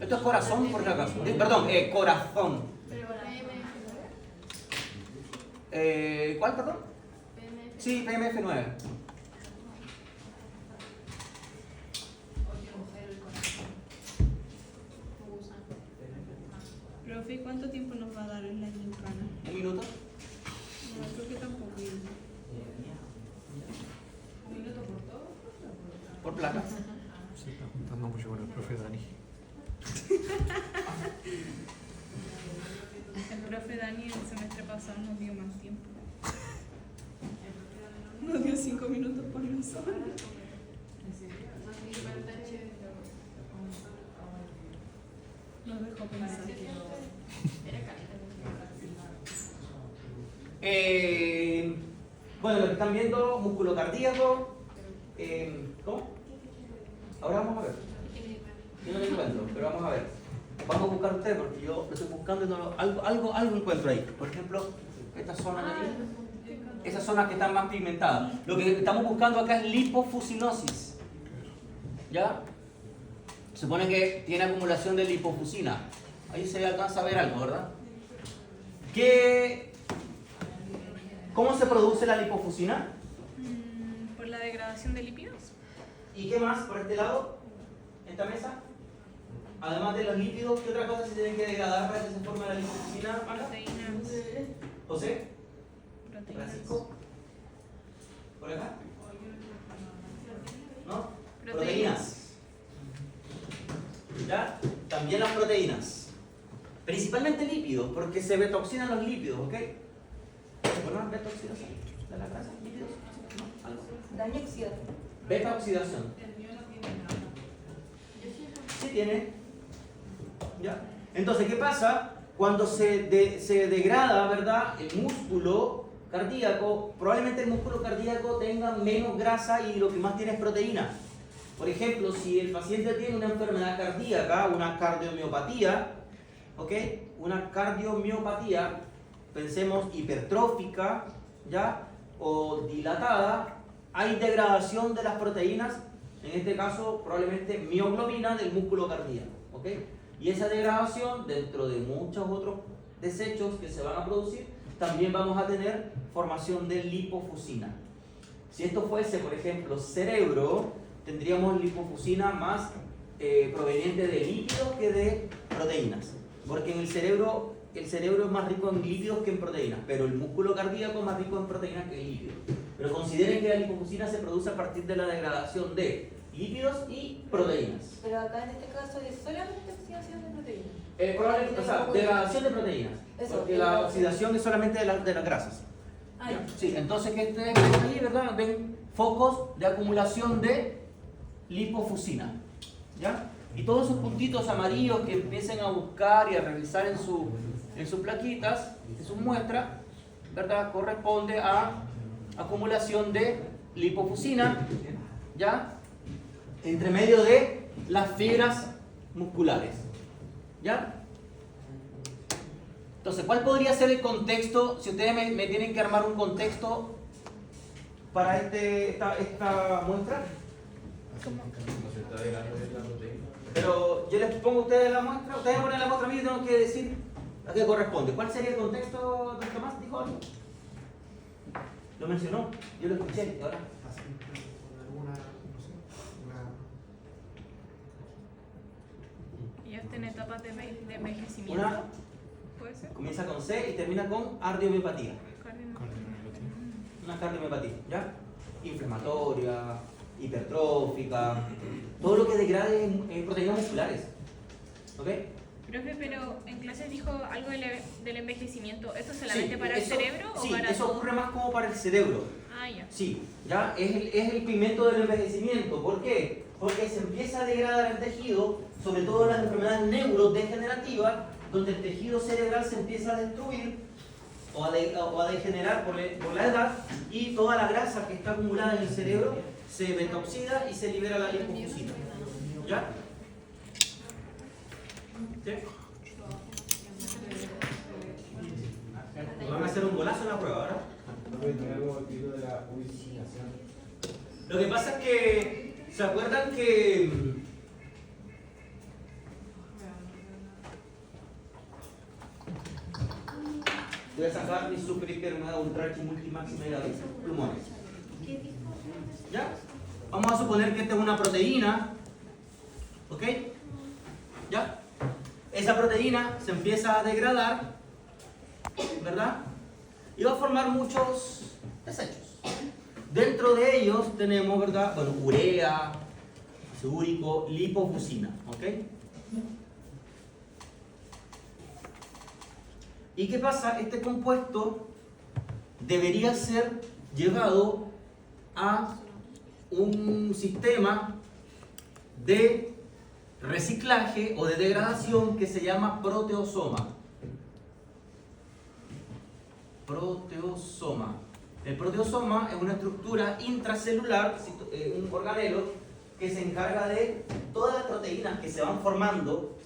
Esto es corazón, por si acaso. Perdón, corazón.
Pero la PMF.
¿Cuál, perdón?
PMF.
Sí, PMF9.
Profe, ¿cuánto tiempo nos va a dar en la gincana?
¿Un minuto?
No, creo que tampoco. ¿Un minuto por todo?
Por placa.
Se está juntando mucho con el profe Dani.
El profe Dani el semestre pasado nos dio más tiempo. Nos dio 5 minutos por nosotros. Nos dejó pensar.
Bueno, lo que están viendo, músculo cardíaco. ¿Cómo? Ahora vamos a ver. Yo no lo encuentro, pero vamos a ver. Vamos a buscar usted porque yo lo estoy buscando y no, algo encuentro ahí. Por ejemplo, esta zona de ahí. Esas zonas que están más pigmentadas. Lo que estamos buscando acá es lipofuscinosis. ¿Ya? Se supone que tiene acumulación de lipofuscina. Ahí se alcanza a ver algo, ¿verdad? ¿Cómo se produce la lipofuscina?
¿Por la degradación de lípidos?
¿Y qué más por este lado? ¿Esta mesa? Además de los lípidos, ¿qué otra cosa se tienen que degradar para que se forme la lipofuscina? Ana?
Proteínas.
¿José?
Proteínas.
¿Francisco? ¿Por acá? ¿No?
Proteínas.
¿Ya? También las proteínas. Principalmente lípidos, porque se betoxinan los lípidos, ¿ok? Bueno, beta-oxidación de la grasa, lípidos, ¿no? Algo.
Daño oxidativo.
Beta-oxidación.
El mío no tiene nada.
Sí tiene. ¿Ya? Entonces, ¿qué pasa? Cuando se degrada, ¿verdad? El músculo cardíaco, probablemente el músculo cardíaco tenga menos grasa y lo que más tiene es proteína. Por ejemplo, si el paciente tiene una enfermedad cardíaca, una cardiomiopatía, ¿ok? Una cardiomiopatía, pensemos hipertrófica, ¿ya? O dilatada, hay degradación de las proteínas, en este caso probablemente mioglobina del músculo cardíaco, ¿ok? Y esa degradación, dentro de muchos otros desechos que se van a producir, también vamos a tener formación de lipofuscina. Si esto fuese, por ejemplo, cerebro, tendríamos lipofusina más proveniente de lípidos que de proteínas. Porque en el cerebro es más rico en lípidos que en proteínas, pero el músculo cardíaco es más rico en proteínas que en lípidos. Pero consideren que la lipofusina se produce a partir de la degradación de lípidos y proteínas.
Pero acá en este caso es solamente oxidación de proteínas.
Probablemente, o sea, degradación de proteínas.
Eso,
Porque la oxidación es solamente de las grasas.
Ay,
Sí, entonces que ustedes ven ahí, ¿verdad? Ven focos de acumulación de lipofusina. ¿Ya? Y todos esos puntitos amarillos que empiecen a buscar y a revisar en sus plaquitas, en sus muestras, ¿verdad? Corresponde a acumulación de lipofusina, ¿ya? Entre medio de las fibras musculares. ¿Ya? Entonces, ¿cuál podría ser el contexto? Si ustedes me tienen que armar un contexto para esta muestra.
No se está degradando la proteína.
Pero yo les pongo a ustedes la muestra, ustedes me ponen la muestra a mí y tengo que decir a qué corresponde. ¿Cuál sería el contexto, don Tomás? ¿Dijo algo? ¿Lo mencionó? Yo lo escuché, ¿y ahora?
¿Y está en etapas de envejecimiento?
Una
¿Puede ser?
comienza con C y termina con ardiomiopatía. Una cardiomiopatía, ¿ya? Inflamatoria, hipertrófica, todo lo que degrade en proteínas musculares. ¿Ok?
Profe, pero en clase dijo algo del envejecimiento. ¿Esto es solamente para el
eso-
cerebro o
sí,
para
eso
todo?
ocurre más como para el cerebro.
Ah, ya.
Sí, ya es el pigmento del envejecimiento. ¿Por qué? Porque se empieza a degradar el tejido, sobre todo las enfermedades neurodegenerativas, donde el tejido cerebral se empieza a destruir o a degenerar por la edad, y toda la grasa que está acumulada en el cerebro se betoxida y se libera la lipofusina. ¿Ya? ¿Sí? Van a hacer un golazo en la prueba, ¿verdad?
No puede tener algo tipo de la ubicación.
Lo que pasa es que, ¿se acuerdan que voy a sacar mi super hiper mega ultra archi multimax mega plumones? ¿Ya? Vamos a suponer que esta es una proteína, ¿ok? ¿Ya? Esa proteína se empieza a degradar, ¿verdad? Y va a formar muchos desechos. Dentro de ellos tenemos, ¿verdad? Bueno, urea, ácido úrico, lipofusina, ¿ok? ¿Y qué pasa? Este compuesto debería ser llevado a un sistema de reciclaje o de degradación que se llama proteosoma. Proteosoma. El proteosoma es una estructura intracelular, un organelo que se encarga de todas las proteínas que se van formando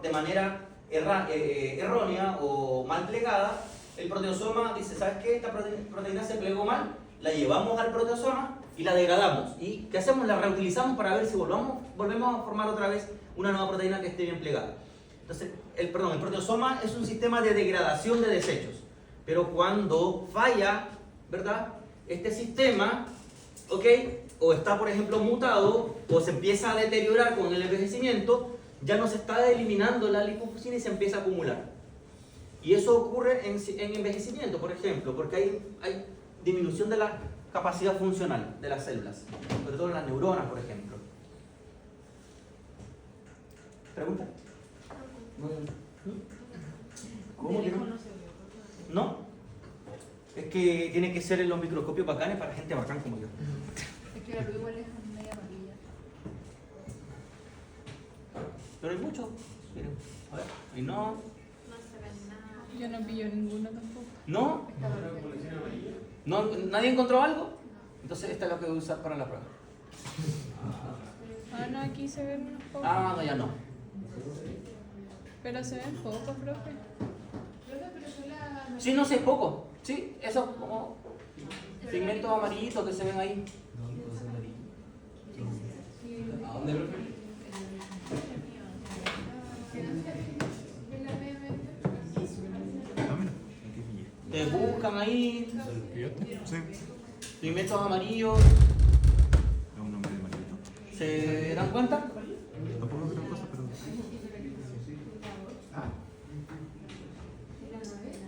de manera errónea o mal plegada. El proteosoma dice, ¿sabes qué? Esta proteína se plegó mal, la llevamos al proteosoma y la degradamos. ¿Y qué hacemos? La reutilizamos para ver si volvemos a formar otra vez una nueva proteína que esté bien plegada. Entonces, el proteosoma es un sistema de degradación de desechos. Pero cuando falla, ¿verdad? Este sistema, ¿ok? O está, por ejemplo, mutado, o se empieza a deteriorar con el envejecimiento, ya no se está eliminando la lipofusina y se empieza a acumular. Y eso ocurre en envejecimiento, por ejemplo, porque hay disminución de la capacidad funcional de las células, sobre todo en las neuronas, por ejemplo. ¿Pregunta? ¿Cómo que no? ¿No? Es que tiene que ser en los microscopios bacanes para gente bacán como yo.
Es que la luz igual es media amarilla.
Pero hay muchos. Miren, a ver. Y no.
No se ve nada.
Yo no pillo ninguno tampoco.
¿No? ¿No? ¿Nadie encontró algo? Entonces esta es lo que voy a usar para la prueba.
Ah, no, aquí se ven unos pocos.
Ah, no, ya no.
Pero se ven pocos, profe.
Sí, no sé, es poco. Sí, esos como pigmentos amarillitos que se ven ahí.
¿A dónde, profe?
Ah, mira, aquí pillé.
Te buscan ahí.
¿Pillaste?
Sí.
Pigmentos amarillos,
Es un nombre de amarillito.
¿se dan cuenta?
Tampoco es gran cosa, pero.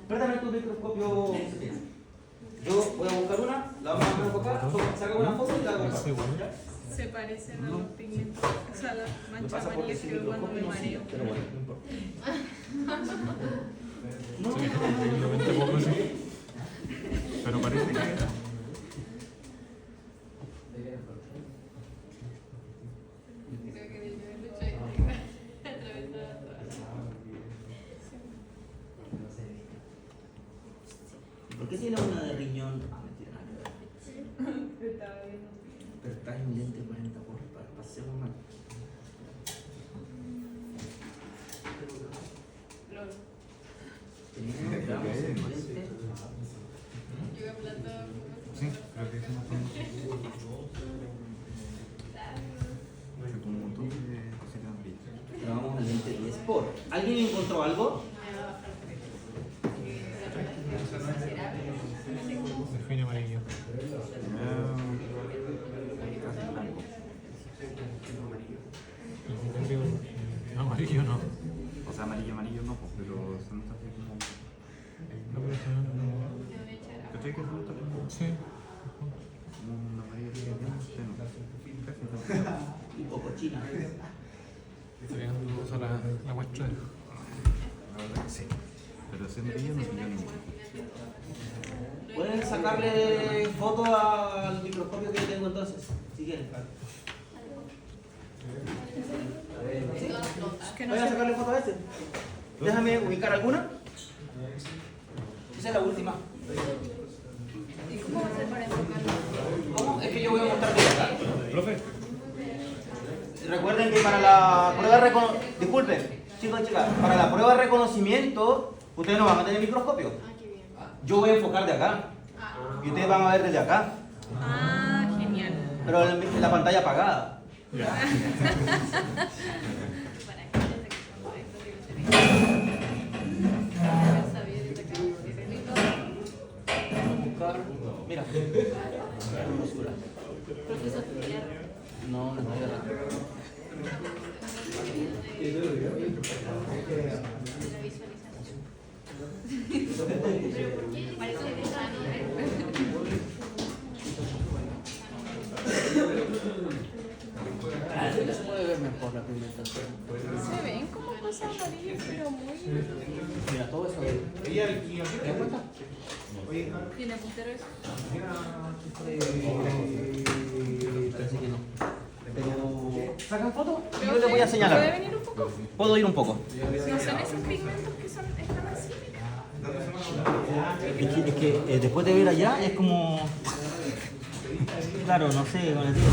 Préstame tu microscopio. Yo voy a buscar una, la vamos a enfocar, saca una foto y la vamos a
Sí, bueno.
Se parecen a los pigmentos, o sea, las
Me
manchas
pasa porque
amarillas
ese
que veo cuando me
microscopio no
mareo.
sirve, pero bueno, no importa.
Sí, increíblemente poco, sí. Pero parece que.
Creo que debe haber lucha y atravesada toda.
¿Por qué tiene una de riñón? Ah, mentira, nada que ver.
Estaba viendo.
Pero está en un lente 40 por paseo mal.
Lol.
Tenemos un lente.
Yo he plantado
Sí, creo que hicimos un montón de cositas amarillas.
Grabamos el lente 10 por. ¿Alguien encontró algo?
Define amarillo.
Casi blanco.
Amarillo no.
O sea, amarillo, amarillo no, pues, pero se nota así como.
No, pero eso no.
¿Cachai que se nota como
Sí.
un amarillo que bien tenue? Casi no.
Un poco china.
Estoy llegando a la muestra.
La verdad que sí. Pero ese amarillo no tiene ninguno.
Pueden sacarle foto al microscopio que yo tengo entonces, si quieren. ¿Sí?
Que no
Voy a
se
sacarle foto a este. Déjame ubicar alguna. Esa es la última.
¿Y cómo va a ser para enfocarlo?
¿Cómo? Es que yo voy a mostrar de acá.
Profe.
Recuerden que para la prueba de reconocimiento, disculpen, chicos y chicas, para la prueba de reconocimiento, ustedes no van a tener microscopio.
Ah, qué bien.
Yo voy a enfocar de acá. Y ustedes van a ver desde acá.
Ah, genial.
Pero en la pantalla apagada.
Ya.
Para que ya sé que son correctos y no se vean. Haber sabido y sacado ese pelito.
Buscar. Mira. Hermosura.
Profesor Tierra.
No, no es tierra.
De la visualización. Parece que está
Se puede ver mejor la pigmentación.
Se ven como cosas amarillas, pero muy.
Mira, todo eso. ¿Te das cuenta?
¿Tiene puntero eso?
Parece que no. Pero. ¿Sacan foto? Yo
Creo
les voy a
que
señalar.
¿Puede venir un poco?
Puedo ir un poco.
¿No son esos pigmentos que son, están así?
Es que después de ver allá es como. Claro, no sé, con el tiempo.